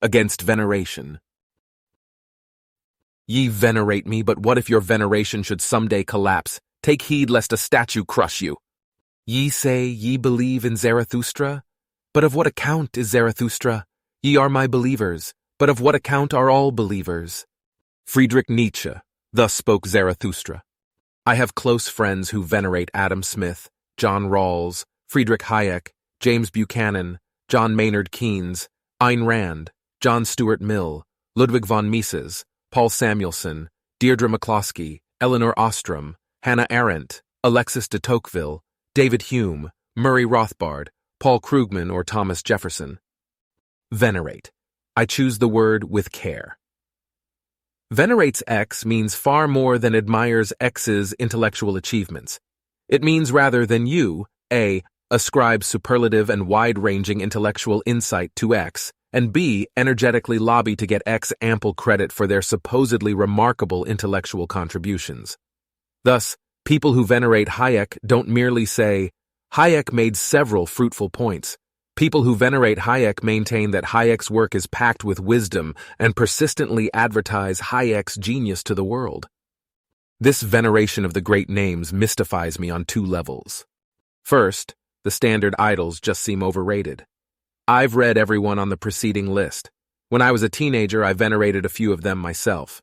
Against Veneration. Ye venerate me, but what if your veneration should someday collapse? Take heed lest a statue crush you. Ye say ye believe in Zarathustra? But of what account is Zarathustra? Ye are my believers, but of what account are all believers? Friedrich Nietzsche, thus spoke Zarathustra. I have close friends who venerate Adam Smith, John Rawls, Friedrich Hayek, James Buchanan, John Maynard Keynes, Ayn Rand, John Stuart Mill, Ludwig von Mises, Paul Samuelson, Deirdre McCloskey, Eleanor Ostrom, Hannah Arendt, Alexis de Tocqueville, David Hume, Murray Rothbard, Paul Krugman, or Thomas Jefferson. Venerate. I choose the word with care. Venerates X means far more than admires X's intellectual achievements. It means rather than you, A, ascribe superlative and wide-ranging intellectual insight to X, and B, energetically lobby to get X ample credit for their supposedly remarkable intellectual contributions. Thus, people who venerate Hayek don't merely say, Hayek made several fruitful points. People who venerate Hayek maintain that Hayek's work is packed with wisdom and persistently advertise Hayek's genius to the world. This veneration of the great names mystifies me on two levels. First, the standard idols just seem overrated. I've read everyone on the preceding list. When I was a teenager, I venerated a few of them myself.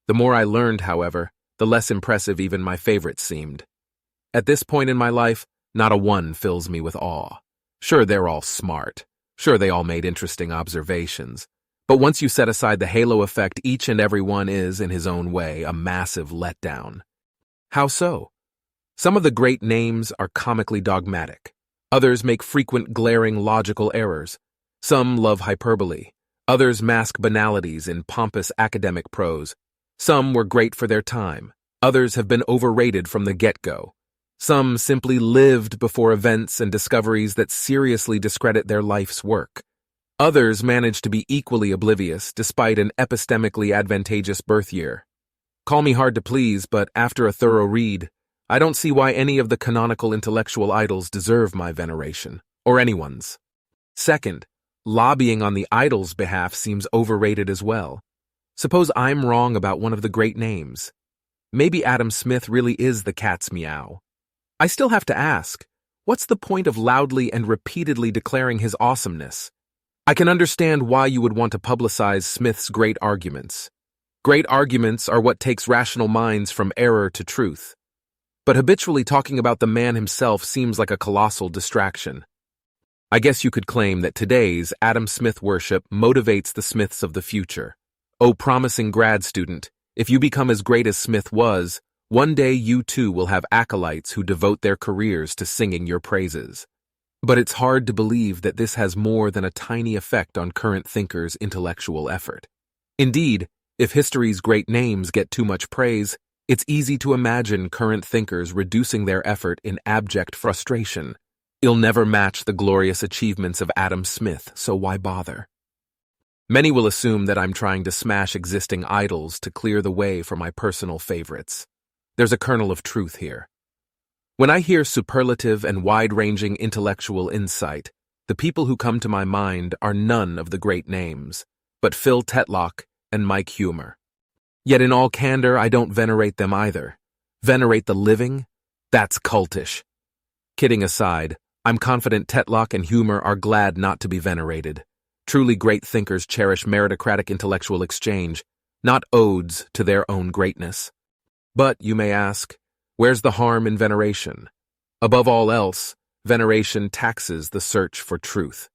The more I learned, however, the less impressive even my favorites seemed. At this point in my life, not a one fills me with awe. Sure, they're all smart. Sure, they all made interesting observations. But once you set aside the halo effect, each and every one is, in his own way, a massive letdown. How so? Some of the great names are comically dogmatic. Others make frequent glaring logical errors. Some love hyperbole. Others mask banalities in pompous academic prose. Some were great for their time. Others have been overrated from the get-go. Some simply lived before events and discoveries that seriously discredit their life's work. Others manage to be equally oblivious despite an epistemically advantageous birth year. Call me hard to please, but after a thorough read, I don't see why any of the canonical intellectual idols deserve my veneration, or anyone's. Second, lobbying on the idol's behalf seems overrated as well. Suppose I'm wrong about one of the great names. Maybe Adam Smith really is the cat's meow. I still have to ask, what's the point of loudly and repeatedly declaring his awesomeness? I can understand why you would want to publicize Smith's great arguments. Great arguments are what takes rational minds from error to truth. But habitually talking about the man himself seems like a colossal distraction. I guess you could claim that today's Adam Smith worship motivates the Smiths of the future. Oh, promising grad student, if you become as great as Smith was, one day you too will have acolytes who devote their careers to singing your praises. But it's hard to believe that this has more than a tiny effect on current thinkers' intellectual effort. Indeed, if history's great names get too much praise, it's easy to imagine current thinkers reducing their effort in abject frustration. You'll never match the glorious achievements of Adam Smith, so why bother? Many will assume that I'm trying to smash existing idols to clear the way for my personal favorites. There's a kernel of truth here. When I hear superlative and wide-ranging intellectual insight, the people who come to my mind are none of the great names, but Phil Tetlock and Mike Huemer. Yet in all candor, I don't venerate them either. Venerate the living? That's cultish. Kidding aside, I'm confident Tetlock and Huemer are glad not to be venerated. Truly great thinkers cherish meritocratic intellectual exchange, not odes to their own greatness. But, you may ask, where's the harm in veneration? Above all else, veneration taxes the search for truth.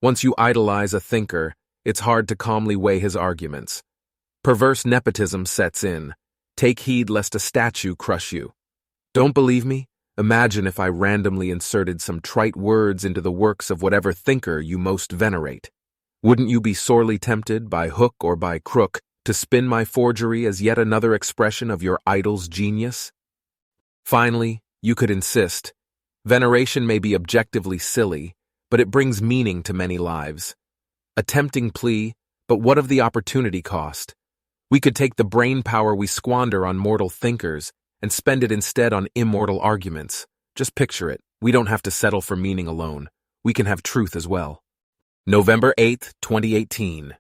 Once you idolize a thinker, it's hard to calmly weigh his arguments. Perverse nepotism sets in. Take heed lest a statue crush you. Don't believe me? Imagine if I randomly inserted some trite words into the works of whatever thinker you most venerate. Wouldn't you be sorely tempted, by hook or by crook, to spin my forgery as yet another expression of your idol's genius? Finally, you could insist. Veneration may be objectively silly, but it brings meaning to many lives. A tempting plea, but what of the opportunity cost? We could take the brain power we squander on mortal thinkers and spend it instead on immortal arguments. Just picture it. We don't have to settle for meaning alone. We can have truth as well. November 8, 2018.